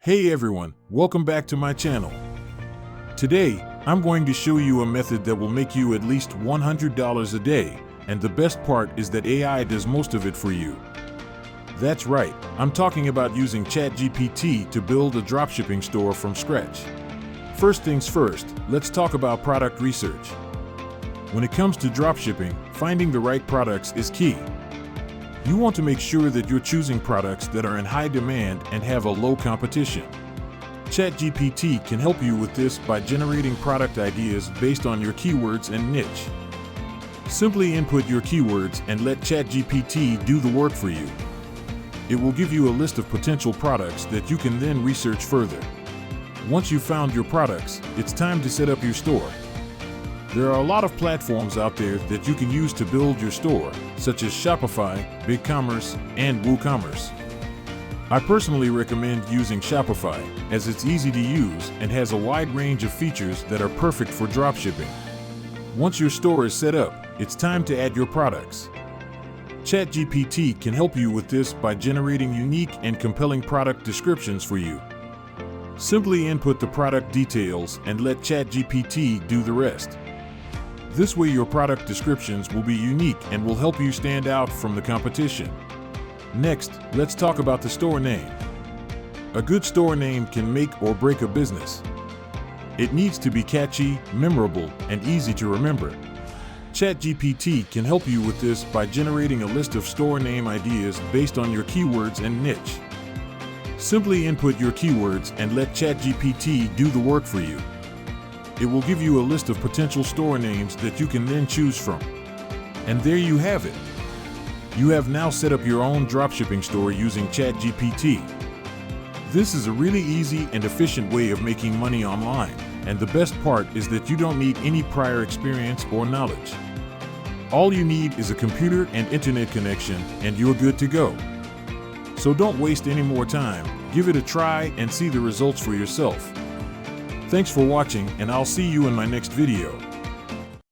Hey everyone, welcome back to my channel. Today, I'm going to show you a method that will make you at least $100 a day, and the best part is that AI does most of it for you. That's right, I'm talking about using ChatGPT to build a dropshipping store from scratch. First things first, let's talk about product research. When it comes to dropshipping, finding the right products is key. You want to make sure that you're choosing products that are in high demand and have a low competition. ChatGPT can help you with this by generating product ideas based on your keywords and niche. Simply input your keywords and let ChatGPT do the work for you. It will give you a list of potential products that you can then research further. Once you've found your products, it's time to set up your store. There are a lot of platforms out there that you can use to build your store, such as Shopify, BigCommerce, and WooCommerce. I personally recommend using Shopify, as it's easy to use and has a wide range of features that are perfect for dropshipping. Once your store is set up, it's time to add your products. ChatGPT can help you with this by generating unique and compelling product descriptions for you. Simply input the product details and let ChatGPT do the rest. This way your product descriptions will be unique and will help you stand out from the competition. Next, let's talk about the store name. A good store name can make or break a business. It needs to be catchy, memorable, and easy to remember. ChatGPT can help you with this by generating a list of store name ideas based on your keywords and niche. Simply input your keywords and let ChatGPT do the work for you. It will give you a list of potential store names that you can then choose from. And there you have it. You have now set up your own dropshipping store using ChatGPT. This is a really easy and efficient way of making money online, and the best part is that you don't need any prior experience or knowledge. All you need is a computer and internet connection, and you're good to go. So don't waste any more time, give it a try and see the results for yourself. Thanks for watching, and I'll see you in my next video.